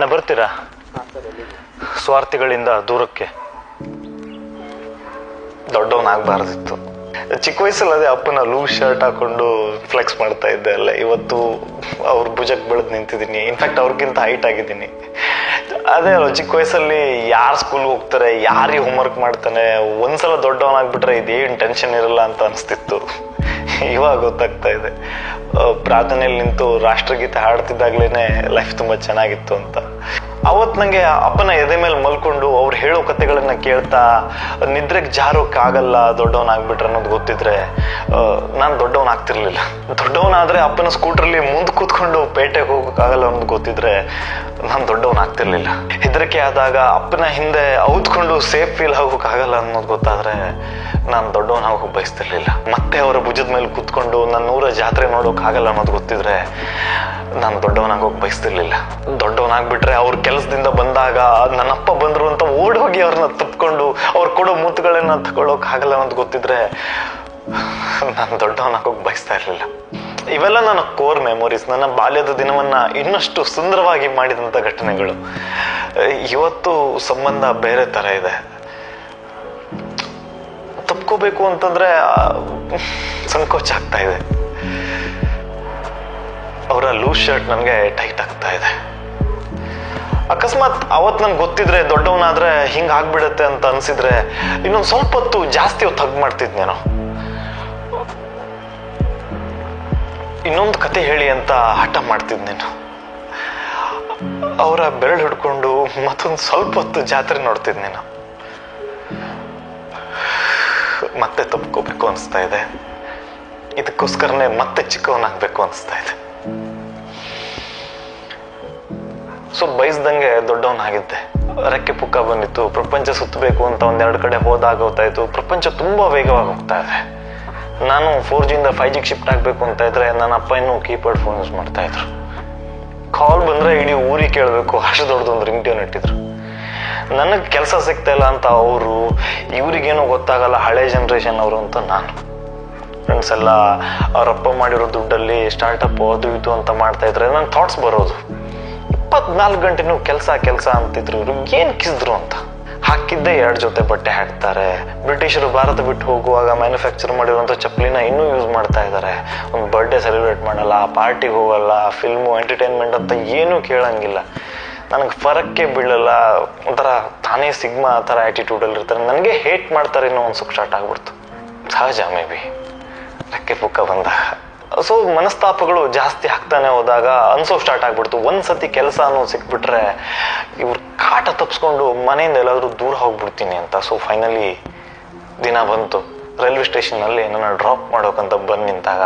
ಅಣ್ಣ ಬರ್ತೀರಾ? ಸ್ವಾರ್ಥಿಗಳಿಂದ ದೂರಕ್ಕೆ. ದೊಡ್ಡವನಾಗಬಾರ್ದಿತ್ತು. ಚಿಕ್ಕ ವಯಸ್ಸಲ್ಲಿ ಅದೇ ಅಪ್ಪನ ಲೂಸ್ ಶರ್ಟ್ ಹಾಕೊಂಡು ಫ್ಲೆಕ್ಸ್ ಮಾಡ್ತಾ ಇದ್ದೆ ಅಲ್ಲ. ಇವತ್ತು ಅವ್ರ ಭುಜಕ್ಕೆ ಬೆಳೆದು ನಿಂತಿದ್ದೀನಿ. ಇನ್ಫ್ಯಾಕ್ಟ್ ಅವ್ರಿಗಿಂತ ಹೈಟ್ ಆಗಿದ್ದೀನಿ. ಅದೇ ಚಿಕ್ಕ ವಯಸ್ಸಲ್ಲಿ ಯಾರು ಸ್ಕೂಲ್ಗೆ ಹೋಗ್ತಾರೆ, ಯಾರಿಗೆ ಹೋಮ್ವರ್ಕ್ ಮಾಡ್ತಾನೆ, ಒಂದ್ಸಲ ದೊಡ್ಡವನಾಗ್ಬಿಟ್ರೆ ಇದೇನು ಟೆನ್ಷನ್ ಇರಲ್ಲ ಅಂತ ಅನಿಸ್ತಿತ್ತು. ಇವಾಗ ಗೊತ್ತಾಗ್ತಾ ಇದೆ, ಪ್ರಾರ್ಥನೆಯಲ್ಲಿ ನಿಂತು ರಾಷ್ಟ್ರಗೀತೆ ಹಾಡ್ತಿದ್ದಾಗ್ಲೇನೆ ಲೈಫ್ ತುಂಬ ಚೆನ್ನಾಗಿತ್ತು ಅಂತ. ಅವತ್ತು ನನಗೆ ಅಪ್ಪನ ಎದೆ ಮೇಲೆ ಮಲ್ಕೊಂಡು ಅವ್ರು ಹೇಳೋ ಕತೆಗಳನ್ನ ಕೇಳ್ತಾ ನಿದ್ರೆಗೆ ಜಾರೋಕ್ಕಾಗಲ್ಲ ದೊಡ್ಡವನಾಗ್ಬಿಟ್ರೆ ಅನ್ನೋದು ಗೊತ್ತಿದ್ರೆ ನಾನು ದೊಡ್ಡವನಾಗ್ತಿರ್ಲಿಲ್ಲ. ದೊಡ್ಡವನಾದ್ರೆ ಅಪ್ಪನ ಸ್ಕೂಟ್ರಲ್ಲಿ ಮುಂದೆ ಕೂತ್ಕೊಂಡು ಪೇಟೆಗೆ ಹೋಗೋಕ್ಕಾಗಲ್ಲ ಅನ್ನೋದು ಗೊತ್ತಿದ್ರೆ ನಾನು ದೊಡ್ಡವನಾಗ್ತಿರ್ಲಿಲ್ಲ. ಹೆದರಿಕೆ ಆದಾಗ ಅಪ್ಪನ ಹಿಂದೆ ಔದ್ಕೊಂಡು ಸೇಫ್ ಫೀಲ್ ಆಗೋಕ್ಕಾಗಲ್ಲ ಅನ್ನೋದು ಗೊತ್ತಾದ್ರೆ ನಾನು ದೊಡ್ಡವನಾಗೋಕೆ ಬಯಸ್ತಿರ್ಲಿಲ್ಲ. ಮತ್ತೆ ಅವರ ಭುಜದ ಮೇಲೆ ಕೂತ್ಕೊಂಡು ನನ್ನ ಊರ ಜಾತ್ರೆ ನೋಡೋಕ್ಕಾಗಲ್ಲ ಅನ್ನೋದು ಗೊತ್ತಿದ್ರೆ ನಾನು ದೊಡ್ಡವನಾಗೋಕೆ ಬಯಸ್ತಿರ್ಲಿಲ್ಲ. ದೊಡ್ಡವನಾಗ್ಬಿಟ್ರೆ ಅವ್ರ ಕೆಲಸದಿಂದ ಬಂದಾಗ ನನ್ನಪ್ಪ ಬಂದ್ರು ಅಂತ ಓಡೋಗಿ ಅವ್ರನ್ನ ತಪ್ಕೊಂಡು ಅವ್ರು ಕೊಡೋ ಮುತ್ತುಗಳನ್ನ ತಗೊಳ್ಳೋಕ್ಕಾಗಲ್ಲ ಅನ್ನೋದು ಗೊತ್ತಿದ್ರೆ ನಾನು ದೊಡ್ಡವನಾಗೋಕೆ ಬಯಸ್ತಾ ಇರಲಿಲ್ಲ. ಇವೆಲ್ಲ ನನ್ನ ಕೋರ್ ಮೆಮೊರೀಸ್, ನನ್ನ ಬಾಲ್ಯದ ದಿನವನ್ನ ಇನ್ನಷ್ಟು ಸುಂದರವಾಗಿ ಮಾಡಿದಂಥ ಘಟನೆಗಳು. ಇವತ್ತು ಸಂಬಂಧ ಬೇರೆ ಥರ ಇದೆ. ತಪ್ಕೋಬೇಕು ಅಂತಂದ್ರೆ ಸಂಕೋಚ ಆಗ್ತಾ ಇದೆ. ಅವರ ಲೂಸ್ ಶರ್ಟ್ ನನಗೆ ಟೈಟ್ ಆಗ್ತಾ ಇದೆ. ಅಕಸ್ಮಾತ್ ಅವತ್ತು ನನ್ಗೆ ಗೊತ್ತಿದ್ರೆ ದೊಡ್ಡವನಾದ್ರೆ ಹಿಂಗೆ ಆಗ್ಬಿಡತ್ತೆ ಅಂತ ಅನ್ಸಿದ್ರೆ ಇನ್ನೊಂದು ಸ್ವಲ್ಪ ಹೊತ್ತು ಜಾಸ್ತಿ ಹೊತ್ತು ಹಗ್ ಮಾಡ್ತಿದ್ನೇನೋ. ಇನ್ನೊಂದು ಕತೆ ಹೇಳಿ ಅಂತ ಹಠ ಮಾಡ್ತಿದ್ನೇನು. ಅವರ ಬೆರಳು ಹಿಡ್ಕೊಂಡು ಮತ್ತೊಂದು ಸ್ವಲ್ಪ ಹೊತ್ತು ಜಾತ್ರೆ ನೋಡ್ತಿದ್ನೇನು. ಮತ್ತೆ ತಪ್ಕೋಬೇಕು ಅನಿಸ್ತಾ ಇದೆ. ಇದಕ್ಕೋಸ್ಕರನೇ ಮತ್ತೆ ಚಿಕ್ಕವನಾಗ್ಬೇಕು ಅನಿಸ್ತಾ ಇದೆ. ಸೊ ಬಯಸ್ದಂಗೆ ದೊಡ್ಡವನಾಗಿದ್ದೆ. ರೆಕ್ಕೆ ಪುಕ್ಕ ಬಂದಿತ್ತು. ಪ್ರಪಂಚ ಸುತ್ತಬೇಕು ಅಂತ ಒಂದೆರಡು ಕಡೆ ಹೋದಾಗ ಗೊತ್ತಾಯ್ತು ಪ್ರಪಂಚ ತುಂಬಾ ವೇಗವಾಗಿ ಹೋಗ್ತಾ ಇದೆ. ನಾನು 4G ಇಂದ 5G ಶಿಫ್ಟ್ ಆಗ್ಬೇಕು ಅಂತ ಇದ್ರೆ ನನ್ನ ಅಪ್ಪ ಇನ್ನೂ ಕೀಪ್ಯಾಡ್ ಫೋನ್ ಯೂಸ್ ಮಾಡ್ತಾ ಇದ್ರು. ಕಾಲ್ ಬಂದ್ರೆ ಇಡೀ ಊರಿಗೆ ಕೇಳಬೇಕು, ಅಷ್ಟು ದೊಡ್ಡದೊಂದು ರಿಂಗ್ ಟ್ಯೂನ್ ಇಟ್ಟಿದ್ರು. ನನಗೆ ಕೆಲಸ ಸಿಗ್ತಾ ಇಲ್ಲ ಅಂತ ಅವರು, ಇವ್ರಿಗೇನೋ ಗೊತ್ತಾಗಲ್ಲ ಹಳೆ ಜನ್ರೇಷನ್ ಅವರು ಅಂತ ನಾನು. ಫ್ರೆಂಡ್ಸ್ ಎಲ್ಲ ಅವರಪ್ಪ ಮಾಡಿರೋ ದುಡ್ಡಲ್ಲಿ ಸ್ಟಾರ್ಟಪ್ ಅದು ಇದು ಅಂತ ಮಾಡ್ತಾ ಇದ್ರೆ ನನ್ನ ಥಾಟ್ಸ್ ಬರೋದು 24 ಗಂಟೆನೂ ಕೆಲಸ ಕೆಲಸ ಅಂತಿದ್ರು. ಇವ್ರು ಏನ್ ಕಿಸಿದ್ರು ಅಂತ. ಹಾಕಿದ್ದೆ 2 ಜೊತೆ ಬಟ್ಟೆ ಹಾಕ್ತಾರೆ. ಬ್ರಿಟಿಷರು ಭಾರತ ಬಿಟ್ಟು ಹೋಗುವಾಗ ಮ್ಯಾನುಫ್ಯಾಕ್ಚರ್ ಮಾಡಿರುವಂಥ ಚಪ್ಪಲಿನ ಇನ್ನೂ ಯೂಸ್ ಮಾಡ್ತಾ ಇದ್ದಾರೆ. ಒಂದು ಬರ್ಡೇ ಸೆಲೆಬ್ರೇಟ್ ಮಾಡಲ್ಲ, ಪಾರ್ಟಿಗೆ ಹೋಗಲ್ಲ, ಫಿಲ್ಮು ಎಂಟರ್ಟೈನ್ಮೆಂಟ್ ಅಂತ ಏನೂ ಕೇಳಂಗಿಲ್ಲ. ನನಗೆ ಫರಕ್ಕೆ ಬೀಳಲ್ಲ. ಒಂಥರ ತಾನೇ ಸಿಗ್ಮಾ ಆ ಥರ ಆ್ಯಟಿಟ್ಯೂಡಲ್ಲಿ ಇರ್ತಾರೆ. ನನಗೆ ಹೇಟ್ ಮಾಡ್ತಾರೆ ಅನ್ನೋ ಒಂದು ಸುಖ ಸ್ಟಾರ್ಟ್ ಆಗ್ಬಿಡ್ತು. ಸಹಜ ಮೇ ಬಿ ರೆಕ್ಕೆ ಪುಕ್ಕ ಬಂದಾಗ. ಸೊ ಮನಸ್ತಾಪಗಳು ಜಾಸ್ತಿ ಆಗ್ತಾನೆ ಹೋದಾಗ ಅನ್ಸೋ ಸ್ಟಾರ್ಟ್ ಆಗ್ಬಿಡ್ತು. ಒಂದ್ಸತಿ ಕೆಲಸ ಅನ್ನೋದು ಸಿಕ್ಬಿಟ್ರೆ ಇವ್ರ ಕಾಟ ತಪ್ಪಿಸ್ಕೊಂಡು ಮನೆಯಿಂದ ಎಲ್ಲಾದ್ರೂ ದೂರ ಹೋಗ್ಬಿಡ್ತೀನಿ ಅಂತ. ಸೊ ಫೈನಲಿ ದಿನ ಬಂತು. ರೈಲ್ವೆ ಸ್ಟೇಷನ್ನಲ್ಲಿ ನನ್ನ ಡ್ರಾಪ್ ಮಾಡೋಕಂತ ಬಂದು ನಿಂತಾಗ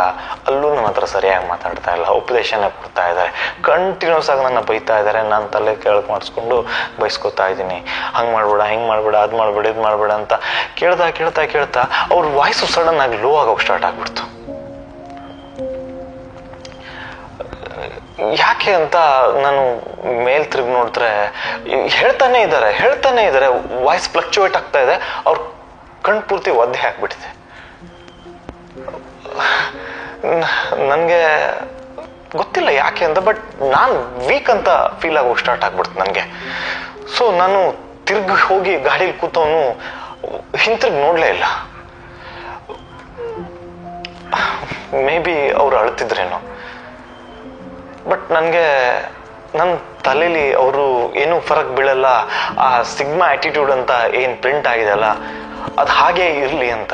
ಅಲ್ಲೂ ನನ್ನ ಹತ್ರ ಸರಿಯಾಗಿ ಮಾತಾಡ್ತಾ ಇಲ್ಲ, ಉಪದೇಶನೇ ಕೊಡ್ತಾ ಇದ್ದಾರೆ. ಕಂಟಿನ್ಯೂಸ್ ಆಗಿ ನನ್ನ ಬೈತಾ ಇದ್ದಾರೆ. ನಾನು ತಲೆ ಕೆಳಗೆ ಮಾಡಿಸ್ಕೊಂಡು ಬೈಸ್ಕೊತಾ ಇದ್ದೀನಿ. ಹಂಗೆ ಮಾಡ್ಬೇಡ, ಹಿಂಗೆ ಮಾಡ್ಬೇಡ, ಅದು ಮಾಡ್ಬೇಡ, ಇದು ಮಾಡ್ಬೇಡ ಅಂತ ಕೇಳ್ತಾ ಕೇಳ್ತಾ ಕೇಳ್ತಾ ಅವ್ರ ವಾಯ್ಸು ಸಡನ್ ಆಗಿ ಲೋ ಆಗೋಕೆ ಸ್ಟಾರ್ಟ್ ಆಗ್ಬಿಡ್ತು. ಯಾಕೆ ಅಂತ ನಾನು ಮೇಲ್ ತಿರುಗಿ ನೋಡಿದ್ರೆ ಹೇಳ್ತಾನೆ ಇದ್ದಾರೆ. ವಾಯ್ಸ್ ಫ್ಲಕ್ಚುವೇಟ್ ಆಗ್ತಾ ಇದೆ. ಅವ್ರ ಕಣ್ ಪೂರ್ತಿ ಒದ್ದೆ ಹಾಕ್ಬಿಟ್ಟಿದೆ. ನನಗೆ ಗೊತ್ತಿಲ್ಲ ಯಾಕೆ ಅಂತ, ಬಟ್ ನಾನು ವೀಕ್ ಅಂತ ಫೀಲ್ ಆಗೋಕೆ ಸ್ಟಾರ್ಟ್ ಆಗ್ಬಿಡ್ತು ನನಗೆ. ಸೊ ನಾನು ತಿರ್ಗಿ ಹೋಗಿ ಗಾಡೀಲಿ ಕೂತವನು ಹಿಂತಿರುಗಿ ನೋಡಲೇ ಇಲ್ಲ. ಮೇ ಬಿ ಅವ್ರು ಅಳ್ತಿದ್ರೇನೋ, ಬಟ್ ನನಗೆ ನನ್ನ ತಲೆಯಲ್ಲಿ ಅವರು ಏನೂ ಫರಕ್ ಬೀಳಲ್ಲ, ಆ ಸಿಗ್ಮಾ ಆ್ಯಟಿಟ್ಯೂಡ್ ಅಂತ ಏನು ಪ್ರಿಂಟ್ ಆಗಿದೆಯಲ್ಲ ಅದು ಹಾಗೇ ಇರಲಿ ಅಂತ.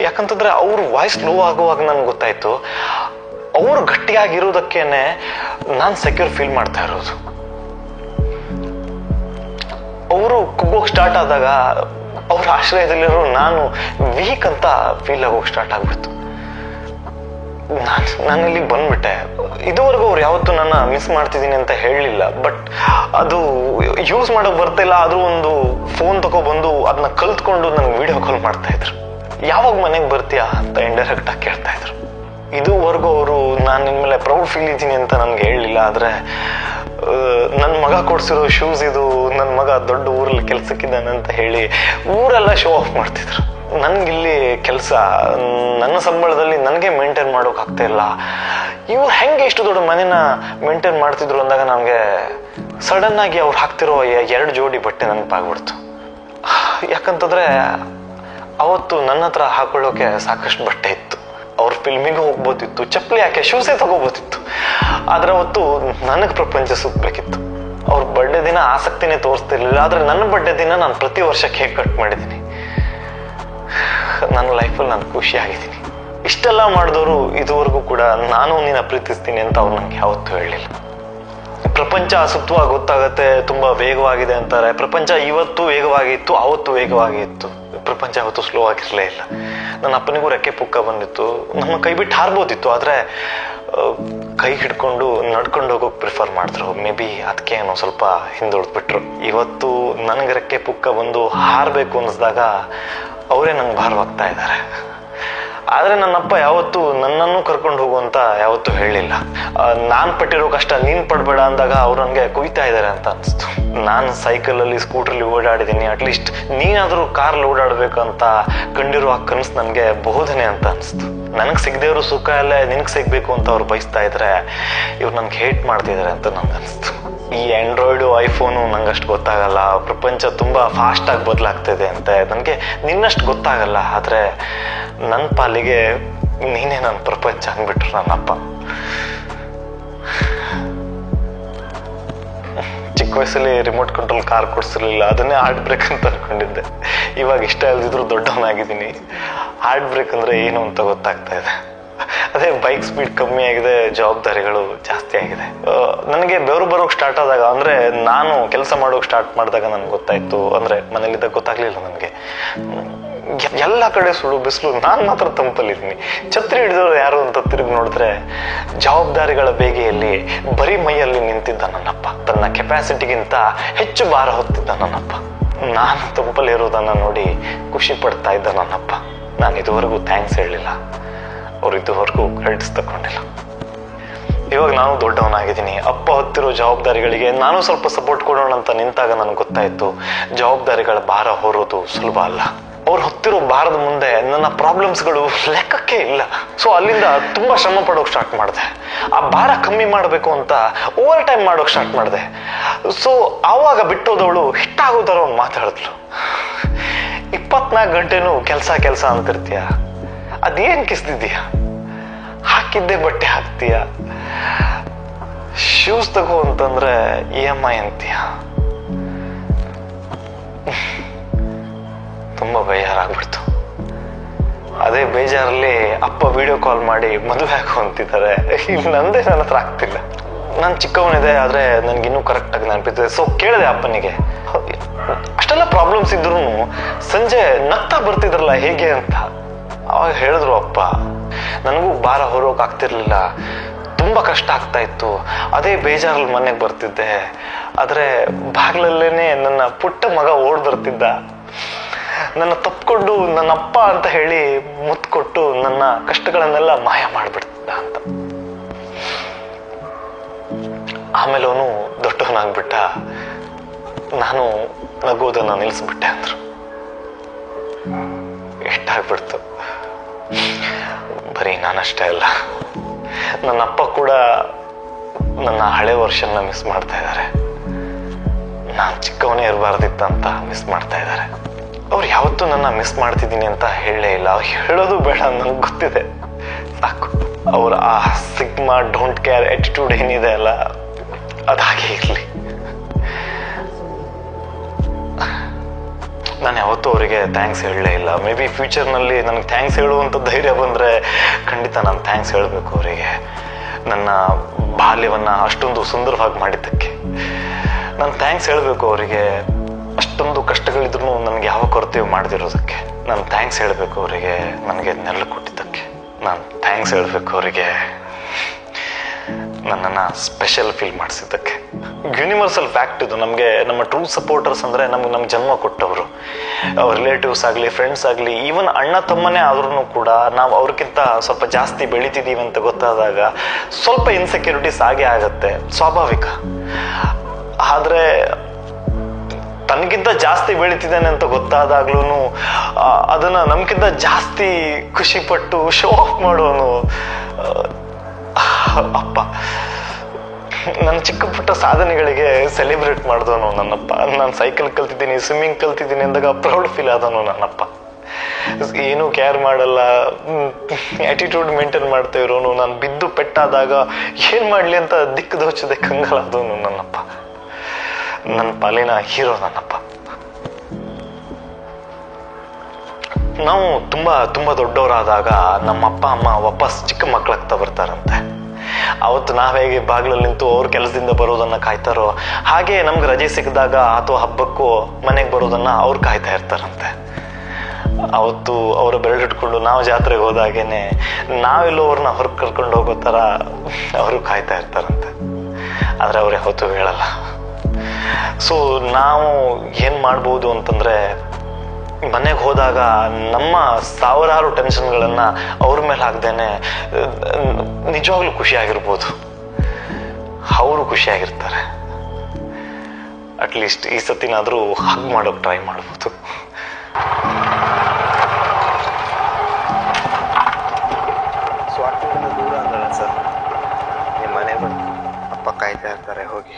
ಯಾಕಂತಂದ್ರೆ ಅವ್ರ ವಾಯ್ಸ್ ಲೋ ಆಗುವಾಗ ನನ್ಗೆ ಗೊತ್ತಾಯ್ತು ಅವರು ಗಟ್ಟಿಯಾಗಿರೋದಕ್ಕೇನೆ ನಾನು ಸೆಕ್ಯೂರ್ ಫೀಲ್ ಮಾಡ್ತಾ ಇರೋದು. ಅವರು ಕುಗ್ಗೋಕ್ ಸ್ಟಾರ್ಟ್ ಆದಾಗ ಅವ್ರ ಆಶ್ರಯದಲ್ಲಿರೋ ನಾನು ವೀಕ್ ಅಂತ ಫೀಲ್ ಆಗೋಕೆ ಸ್ಟಾರ್ಟ್ ಆಗ್ಬಿಡ್ತು. ನಾನು ಇಲ್ಲಿಗೆ ಬಂದ್ಬಿಟ್ಟೆ. ಇದುವರೆಗೂ ಅವ್ರು ಯಾವತ್ತೂ ನನ್ನ ಮಿಸ್ ಮಾಡ್ತಿದ್ದೀನಿ ಅಂತ ಹೇಳಲಿಲ್ಲ, ಬಟ್ ಅದು ಯೂಸ್ ಮಾಡೋಕೆ ಬರ್ತಿಲ್ಲ. ಆದ್ರೂ ಒಂದು ಫೋನ್ ತಗೊಬಂದು ಅದನ್ನ ಕಲ್ತ್ಕೊಂಡು ನನಗೆ ವಿಡಿಯೋ ಕಾಲ್ ಮಾಡ್ತಾ ಇದ್ರು. ಯಾವಾಗ ಮನೆಗೆ ಬರ್ತೀಯಾ ಅಂತ ಇಂಡೈರೆಕ್ಟ್ ಆಗಿ ಕೇಳ್ತಾ ಇದ್ರು. ಇದುವರೆಗೂ ಅವರು ನಾನು ನಿನ್ಮೇಲೆ ಪ್ರೌಡ್ ಫೀಲ್ ಇದ್ದೀನಿ ಅಂತ ನನಗೆ ಹೇಳಲಿಲ್ಲ. ಆದರೆ ನನ್ನ ಮಗ ಕೊಡ್ಸಿರೋ ಶೂಸ್ ಇದು, ನನ್ನ ಮಗ ದೊಡ್ಡ ಊರಲ್ಲಿ ಕೆಲ್ಸಕ್ಕಿದ್ದಾನೆ ಅಂತ ಹೇಳಿ ಊರೆಲ್ಲ ಶೋ ಆಫ್ ಮಾಡ್ತಿದ್ರು. ನನಗಿಲ್ಲಿ ಕೆಲಸ, ನನ್ನ ಸಂಬಳದಲ್ಲಿ ನನಗೆ ಮೇಂಟೈನ್ ಮಾಡೋಕೆ ಆಗ್ತಾ ಇಲ್ಲ. ಇವ್ರು ಹೆಂಗೆ ಇಷ್ಟು ದೊಡ್ಡ ಮನೇನ ಮೇಂಟೈನ್ ಮಾಡ್ತಿದ್ರು ಅಂದಾಗ ನನಗೆ ಸಡನ್ ಆಗಿ ಅವ್ರು ಹಾಕ್ತಿರೋ 2 ಜೋಡಿ ಬಟ್ಟೆ ನೆನಪಾಗ್ಬಿಡ್ತು. ಯಾಕಂತಂದ್ರೆ ಅವತ್ತು ನನ್ನ ಹತ್ರ ಹಾಕೊಳ್ಳೋಕೆ ಸಾಕಷ್ಟು ಬಟ್ಟೆ ಇತ್ತು. ಅವ್ರ ಫಿಲ್ಮಿಗೂ ಹೋಗ್ಬೋದಿತ್ತು, ಚಪ್ಪಲಿ ಯಾಕೆ ಶೂಸೇ ತಗೋಬೋದಿತ್ತು. ಆದ್ರೆ ಅವತ್ತು ನನಗೆ ಪ್ರಪಂಚ ಸುತ್ತಬೇಕಿತ್ತು. ಅವ್ರ ಬರ್ಡೇ ದಿನ ಆಸಕ್ತಿನೇ ತೋರಿಸ್ತಿರ್ಲಿಲ್ಲ. ಆದ್ರೆ ನನ್ನ ಬರ್ಡೇ ದಿನ ನಾನು ಪ್ರತಿ ವರ್ಷ ಕೇಕ್ ಕಟ್ ಮಾಡಿದ್ದೀನಿ. ನನ್ನ ಲೈಫಲ್ಲಿ ನಾನು ಖುಷಿಯಾಗಿದ್ದೀನಿ. ಇಷ್ಟೆಲ್ಲ ಮಾಡಿದವರು ಇದುವರೆಗೂ ಕೂಡ ನಾನು ನಿನ್ನ ಪ್ರೀತಿಸ್ತೀನಿ ಅಂತ ಅವ್ರು ನಂಗೆ ಯಾವತ್ತೂ ಹೇಳಲಿಲ್ಲ. ಪ್ರಪಂಚ ಸುತ್ತುವಾಗ ಗೊತ್ತಾಗತ್ತೆ ತುಂಬಾ ವೇಗವಾಗಿದೆ ಅಂತಾರೆ. ಪ್ರಪಂಚ ಇವತ್ತು ವೇಗವಾಗಿತ್ತು, ಅವತ್ತು ವೇಗವಾಗಿತ್ತು. ಪ್ರಪಂಚ ಯಾವತ್ತೂ ಸ್ಲೋ ಆಗಿರಲೇ ಇಲ್ಲ. ನನ್ನ ಅಪ್ಪನಿಗೂ ರೆಕ್ಕೆ ಪುಕ್ಕ ಬಂದಿತ್ತು. ನಮ್ಮ ಕೈ ಬಿಟ್ಟು ಹಾರ್ಬೋದಿತ್ತು, ಆದ್ರೆ ಕೈ ಹಿಡ್ಕೊಂಡು ನಡ್ಕೊಂಡು ಹೋಗೋಕೆ ಪ್ರಿಫರ್ ಮಾಡಿದ್ರು. ಮೇ ಬಿ ಅದಕ್ಕೆ ಏನೋ ಸ್ವಲ್ಪ ಹಿಂದುಳಿದ್ಬಿಟ್ರು. ಇವತ್ತು ನನಗೆ ರೆಕ್ಕೆ ಪುಕ್ಕ ಬಂದು ಹಾರಬೇಕು ಅನ್ನಿಸ್ದಾಗ ಅವರೇ ನಂಗೆ ಭಾರವಾಗ್ತಾ ಇದ್ದಾರೆ. ಆದ್ರೆ ನನ್ನಪ್ಪ ಯಾವತ್ತೂ ನನ್ನನ್ನು ಕರ್ಕೊಂಡು ಹೋಗು ಅಂತ ಯಾವತ್ತೂ ಹೇಳಿಲ್ಲ. ನಾನ್ ಪಟ್ಟಿರೋ ಕಷ್ಟ ನೀನ್ ಪಡ್ಬೇಡ ಅಂದಾಗ ಅವ್ರು ನನಗೆ ಕುಯ್ತಾ ಇದ್ದಾರೆ ಅಂತ ಅನಿಸ್ತು. ನಾನು ಸೈಕಲಲ್ಲಿ ಸ್ಕೂಟ್ರಲ್ಲಿ ಓಡಾಡಿದ್ದೀನಿ, ಅಟ್ಲೀಸ್ಟ್ ನೀನಾದ್ರೂ ಕಾರ್ಲ್ಲಿ ಓಡಾಡ್ಬೇಕಂತ ಕಂಡಿರೋ ಆ ಕನಸು ನನಗೆ ಬೋಧನೆ ಅಂತ ಅನಿಸ್ತು. ನನಗೆ ಸಿಗದೇವ್ರು ಸುಖ ಎಲ್ಲ ನಿನಗೆ ಸಿಗ್ಬೇಕು ಅಂತ ಅವ್ರು ಬಯಸ್ತಾ ಇದ್ರೆ ಇವ್ರು ನನ್ಗೆ ಹೇಟ್ ಮಾಡ್ತಿದ್ದಾರೆ ಅಂತ ನನ್ಗೆ ಅನಿಸ್ತು. ಈ ಆಂಡ್ರಾಯ್ಡು ಐಫೋನು ನಂಗಷ್ಟು ಗೊತ್ತಾಗಲ್ಲ. ಪ್ರಪಂಚ ತುಂಬಾ ಫಾಸ್ಟ್ ಆಗಿ ಬದಲಾಗ್ತಿದೆ ಅಂತ ನನಗೆ ನಿನ್ನಷ್ಟು ಗೊತ್ತಾಗಲ್ಲ. ಆದ್ರೆ ನನ್ನ ಪಾಲಿಗೆ ನೀನೇ ನನ್ನ ಪ್ರಪಂಚ ಅಂದ್ಬಿಟ್ರು ನನ್ನಪ್ಪ. ಚಿಕ್ಕ ವಯಸ್ಸಲ್ಲಿ ರಿಮೋಟ್ ಕಂಟ್ರೋಲ್ ಕಾರ್ ಕೊಡ್ಸಿರ್ಲಿಲ್ಲ, ಅದನ್ನೇ ಹಾರ್ಟ್ ಬ್ರೇಕ್ ಅಂತ ಅನ್ಕೊಂಡಿದ್ದೆ. ಇವಾಗ ಇಷ್ಟ ಇಲ್ದಿದ್ರು ದೊಡ್ಡವನಾಗಿದ್ದೀನಿ. ಹಾರ್ಟ್ ಬ್ರೇಕ್ ಅಂದ್ರೆ ಏನು ಅಂತ ಗೊತ್ತಾಗ್ತಾ ಇದೆ. ಅದೇ ಬೈಕ್ ಸ್ಪೀಡ್ ಕಮ್ಮಿ ಆಗಿದೆ, ಜವಾಬ್ದಾರಿಗಳು ಜಾಸ್ತಿ ಆಗಿದೆ. ನನಗೆ ಬೆವರು ಬರೋಕ್ ಸ್ಟಾರ್ಟ್ ಆದಾಗ, ಅಂದ್ರೆ ನಾನು ಕೆಲಸ ಮಾಡೋಕೆ ಸ್ಟಾರ್ಟ್ ಮಾಡಿದಾಗ ನನ್ಗೆ ಗೊತ್ತಾಯ್ತು. ಅಂದ್ರೆ ಮನೇಲಿದ್ದಾಗ ಗೊತ್ತಾಗ್ಲಿಲ್ಲ ನನಗೆ. ಎಲ್ಲ ಕಡೆ ಸುಡು ಬಿಸಿಲು, ನಾನ್ ಮಾತ್ರ ತಂಪಲ್ಲಿದ್ದೀನಿ. ಛತ್ರಿ ಹಿಡಿದವರು ಯಾರು ಅಂತ ತಿರುಗಿ ನೋಡಿದ್ರೆ ಜವಾಬ್ದಾರಿಗಳ ಬೇಗೆಯಲ್ಲಿ ಬರೀ ಮೈಯಲ್ಲಿ ನಿಂತಿದ್ದ ನನ್ನಪ್ಪ. ತನ್ನ ಕೆಪಾಸಿಟಿಗಿಂತ ಹೆಚ್ಚು ಭಾರ ಹೊತ್ತಿದ್ದ ನನ್ನಪ್ಪ. ನಾನು ತಂಪಲ್ಲಿರೋದನ್ನ ನೋಡಿ ಖುಷಿ ಪಡ್ತಾ ಇದ್ದ ನನ್ನಪ್ಪ. ನಾನು ಇದುವರೆಗೂ ಥ್ಯಾಂಕ್ಸ್ ಹೇಳಲಿಲ್ಲ, ಅವ್ರು ಇದುವರೆಗೂ ಕ್ರೆಡಿಟ್ಸ್ ತಗೊಂಡಿಲ್ಲ. ಇವಾಗ ನಾನು ದೊಡ್ಡವನಾಗಿದ್ದೀನಿ. ಅಪ್ಪ ಹೊತ್ತಿರೋ ಜವಾಬ್ದಾರಿಗಳಿಗೆ ನಾನು ಸ್ವಲ್ಪ ಸಪೋರ್ಟ್ ಕೊಡೋಣ ಅಂತ ನಿಂತಾಗ ನನಗೆ ಗೊತ್ತಾಯ್ತು, ಜವಾಬ್ದಾರಿಗಳ ಭಾರ ಹೊರೋದು ಸುಲಭ ಅಲ್ಲ. ಅವ್ರು ಹೊತ್ತಿರೋ ಭಾರದ ಮುಂದೆ ನನ್ನ ಪ್ರಾಬ್ಲಮ್ಸ್ಗಳು ಲೆಕ್ಕಕ್ಕೆ ಇಲ್ಲ. ಸೊ ಅಲ್ಲಿಂದ ತುಂಬಾ ಶ್ರಮ ಪಡೋಕೆ ಸ್ಟಾರ್ಟ್ ಮಾಡಿದೆ. ಆ ಭಾರ ಕಮ್ಮಿ ಮಾಡಬೇಕು ಅಂತ ಓವರ್ ಟೈಮ್ ಮಾಡೋಕೆ ಸ್ಟಾರ್ಟ್ ಮಾಡಿದೆ. ಸೊ ಆವಾಗ ಬಿಟ್ಟೋದವಳು ಹಿಟ್ಟಾಗೋದಾರ ಒಂದು ಮಾತಾಡಿದ್ಲು, 24 ಗಂಟೆನೂ ಕೆಲಸ ಅಂತಿರ್ತೀಯ, ಅದೇನ್ ಕಿಸ್ದಿದ್ದೀಯ? ಹಾಕಿದ್ದೆ ಬಟ್ಟೆ ಹಾಕ್ತೀಯ, ಶೂಸ್ ತಗೋ ಅಂತಂದ್ರೆ EMI ಅಂತೀಯ. ತುಂಬಾ ಬೇಜಾರಾಗ್ಬಿಡ್ತು. ಅದೇ ಬೇಜಾರಲ್ಲಿ ಅಪ್ಪ ವಿಡಿಯೋ ಕಾಲ್ ಮಾಡಿ ಮದುವೆ ಹಾಕೋ ಅಂತಿದ್ದಾರೆ. ಇಲ್ಲಿ ನಂದೇ ನನ್ನ ಹತ್ರ ಆಗ್ತಿಲ್ಲ. ನಾನು ಚಿಕ್ಕವನಿದೆ, ಆದ್ರೆ ನನ್ಗಿನ್ನೂ ಕರೆಕ್ಟ್ ಆಗಿ ನೆನಪಿದೆ. ಸೊ ಕೇಳಿದೆ ಅಪ್ಪನಿಗೆ, ಅಷ್ಟೆಲ್ಲ ಪ್ರಾಬ್ಲಮ್ಸ್ ಇದ್ರು ಸಂಜೆ ನಗ್ತಾ ಬರ್ತಿದ್ರಲ್ಲ ಹೇಗೆ ಅಂತ. ಅವಾಗ ಹೇಳಿದ್ರು ಅಪ್ಪ, ನನಗೂ ಭಾರ ಹೊರೋಕ್ ಆಗ್ತಿರ್ಲಿಲ್ಲ, ತುಂಬಾ ಕಷ್ಟ ಆಗ್ತಾ ಇತ್ತು. ಅದೇ ಬೇಜಾರಲ್ಲಿ ಮನೆಗೆ ಬರ್ತಿದ್ದೆ. ಆದ್ರೆ ಬಾಗ್ಲಲ್ಲೇನೆ ನನ್ನ ಪುಟ್ಟ ಮಗ ಓಡ್ ಬರ್ತಿದ್ದ. ನನ್ನ ತಪ್ಪಿಕೊಂಡು ನನ್ನ ಅಪ್ಪ ಅಂತ ಹೇಳಿ ಮುತ್ತು ಕೊಟ್ಟು ನನ್ನ ಕಷ್ಟಗಳನ್ನೆಲ್ಲ ಮಾಯ ಮಾಡ್ಬಿಡ್ತಿದ್ದ ಅಂತ. ಆಮೇಲೆ ಅವನು ದೊಡ್ಡವನಾಗ್ಬಿಟ್ಟ. ನಾನು ನಗೋದನ್ನ ನಿಲ್ಲಿಸ್ಬಿಟ್ಟೆ ಅಂದ್ರು. ಎಷ್ಟಾಗ್ಬಿಡ್ತು. ಬರೀ ನಾನಷ್ಟೇ ಅಲ್ಲ, ನನ್ನ ಅಪ್ಪ ಕೂಡ ನನ್ನ ಹಳೆ ವರ್ಷನ ಮಿಸ್ ಮಾಡ್ತಾ ಇದ್ದಾರೆ. ನಾನು ಚಿಕ್ಕವನೇ ಇರಬಾರ್ದಿತ್ತಂತ ಮಿಸ್ ಮಾಡ್ತಾ ಇದ್ದಾರೆ. ಅವ್ರು ಯಾವತ್ತೂ ನನ್ನ ಮಿಸ್ ಮಾಡ್ತಿದ್ದೀನಿ ಅಂತ ಹೇಳಲೇ ಇಲ್ಲ. ಹೇಳೋದು ಬೇಡ, ನನಗೆ ಗೊತ್ತಿದೆ, ಸಾಕು. ಅವ್ರ ಆ ಸಿಗ್ಮಾ ಡೋಂಟ್ ಕೇರ್ ಆಟಿಟ್ಯೂಡ್ ಏನಿದೆ ಅಲ್ಲ, ಅದಾಗೆ ಇರಲಿ. ನಾನು ಯಾವತ್ತೂ ಅವರಿಗೆ ಥ್ಯಾಂಕ್ಸ್ ಹೇಳಲೇ ಇಲ್ಲ. ಮೇ ಬಿ ಫ್ಯೂಚರ್ನಲ್ಲಿ ನನಗೆ ಥ್ಯಾಂಕ್ಸ್ ಹೇಳುವಂಥ ಧೈರ್ಯ ಬಂದರೆ ಖಂಡಿತ ನಾನು ಥ್ಯಾಂಕ್ಸ್ ಹೇಳಬೇಕು ಅವರಿಗೆ. ನನ್ನ ಬಾಲ್ಯವನ್ನು ಅಷ್ಟೊಂದು ಸುಂದರವಾಗಿ ಮಾಡಿದ್ದಕ್ಕೆ ನಾನು ಥ್ಯಾಂಕ್ಸ್ ಹೇಳಬೇಕು ಅವರಿಗೆ. ಅಷ್ಟೊಂದು ಕಷ್ಟಗಳಿದ್ರು ನನಗೆ ಯಾವ ಕೊರತೆಯೂ ಮಾಡದಿರೋದಕ್ಕೆ ನಾನು ಥ್ಯಾಂಕ್ಸ್ ಹೇಳಬೇಕು ಅವರಿಗೆ. ನನಗೆ ನೆರಳು ಕೊಟ್ಟಿದ್ದಕ್ಕೆ ನಾನು ಥ್ಯಾಂಕ್ಸ್ ಹೇಳಬೇಕು ಅವರಿಗೆ. ನನ್ನನ್ನು ಸ್ಪೆಷಲ್ ಫೀಲ್ ಮಾಡಿಸಿದ್ದಕ್ಕೆ. ಯೂನಿವರ್ಸಲ್ ಫ್ಯಾಕ್ಟ್ ಇದು. ನಮಗೆ ನಮ್ಮ ಟ್ರೂ ಸಪೋರ್ಟರ್ಸ್ ಅಂದರೆ ನಮ್ಗೆ ಜನ್ಮ ಕೊಟ್ಟವರು. ಅವ್ರ ರಿಲೇಟಿವ್ಸ್ ಆಗಲಿ, ಫ್ರೆಂಡ್ಸ್ ಆಗಲಿ, ಈವನ್ ಅಣ್ಣ ತಮ್ಮನೇ ಆದ್ರೂ ಕೂಡ ನಾವು ಅವ್ರಿಗಿಂತ ಸ್ವಲ್ಪ ಜಾಸ್ತಿ ಬೆಳಿತಿದ್ದೀವಿ ಅಂತ ಗೊತ್ತಾದಾಗ ಸ್ವಲ್ಪ ಇನ್ಸೆಕ್ಯೂರಿಟೀಸ್ ಆಗೇ ಆಗತ್ತೆ, ಸ್ವಾಭಾವಿಕ. ಆದರೆ ತನಗಿಂತ ಜಾಸ್ತಿ ಬೆಳೀತಿದ್ದಾನೆ ಅಂತ ಗೊತ್ತಾದಾಗ್ಲೂ ಅದನ್ನ ನಮ್ಗಿಂತ ಜಾಸ್ತಿ ಖುಷಿ ಪಟ್ಟು ಶೋ ಆಫ್ ಮಾಡೋನು ಅಪ್ಪ. ನನ್ನ ಚಿಕ್ಕ ಪುಟ್ಟ ಸಾಧನೆಗಳಿಗೆ ಸೆಲೆಬ್ರೇಟ್ ಮಾಡಿದವನು ನನ್ನಪ್ಪ. ನಾನು ಸೈಕಲ್ ಕಲ್ತಿದ್ದೀನಿ, ಸ್ವಿಮ್ಮಿಂಗ್ ಕಲ್ತಿದ್ದೀನಿ ಅಂದಾಗ ಪ್ರೌಡ್ ಫೀಲ್ ಆದವನು ನನ್ನಪ್ಪ. ಏನೂ ಕೇರ್ ಮಾಡಲ್ಲ, ಆಟಿಟ್ಯೂಡ್ ಮೇಂಟೈನ್ ಮಾಡ್ತಾ ಇರೋನು. ನಾನು ಬಿದ್ದು ಪೆಟ್ಟಾದಾಗ ಏನು ಮಾಡಲಿ ಅಂತ ದಿಕ್ಕು ದೋಚದೆ ಕಂಗಾಲಾದವನು ನನ್ನಪ್ಪ. ನನ್ನ ಪಾಲಿನ ಹೀರೋ ನನ್ನಪ್ಪ. ನಾವು ತುಂಬ ದೊಡ್ಡವರಾದಾಗ ನಮ್ಮ ಅಪ್ಪ ಅಮ್ಮ ವಾಪಸ್ ಚಿಕ್ಕ ಮಕ್ಕಳಾಗ್ತಾ ಬರ್ತಾರಂತೆ. ಅವತ್ತು ನಾವೇಗೆ ಬಾಗಿಲಲ್ಲಿ ನಿಂತು ಅವ್ರ ಕೆಲಸದಿಂದ ಬರೋದನ್ನ ಕಾಯ್ತಾರೋ ಹಾಗೆ ನಮ್ಗೆ ರಜೆ ಸಿಕ್ಕಿದಾಗ ಅಥವಾ ಹಬ್ಬಕ್ಕೂ ಮನೆಗೆ ಬರೋದನ್ನ ಅವ್ರು ಕಾಯ್ತಾ ಇರ್ತಾರಂತೆ. ಅವತ್ತು ಅವರ ಬೆರಳಿಟ್ಕೊಂಡು ನಾವು ಜಾತ್ರೆಗೆ ಹೋದಾಗೇನೆ ನಾವೆಲ್ಲೋ ಅವ್ರನ್ನ ಹೊರಗೆ ಕರ್ಕೊಂಡು ಹೋಗೋ ಥರ ಅವರು ಕಾಯ್ತಾ ಇರ್ತಾರಂತೆ. ಆದರೆ ಅವ್ರು ಯಾವತ್ತೂ ಹೇಳಲ್ಲ. ಸೊ ನಾವು ಏನು ಮಾಡ್ಬೋದು ಅಂತಂದರೆ, ಮನೆಗೆ ಹೋದಾಗ ನಮ್ಮ ಸಾವಿರಾರು ಟೆನ್ಷನ್ಗಳನ್ನು ಅವ್ರ ಮೇಲೆ ಹಾಕ್ದೇನೆ ನಿಜವಾಗ್ಲೂ ಖುಷಿಯಾಗಿರ್ಬೋದು. ಅವರು ಖುಷಿಯಾಗಿರ್ತಾರೆ. ಅಟ್ಲೀಸ್ಟ್ ಈ ಸತಿನಾದರೂ ಹಗ್ ಮಾಡೋಕೆ ಟ್ರೈ ಮಾಡ್ಬೋದು. ಸ್ವಾರ್ಥದಿಂದ ದೂರ ಅಂದಳ ಸರ್. ನಿಮ್ಮ ಮನೆ ಬಂದು ಅಪ್ಪ ಕಾಯ್ತಾ ಇರ್ತಾರೆ, ಹೋಗಿ.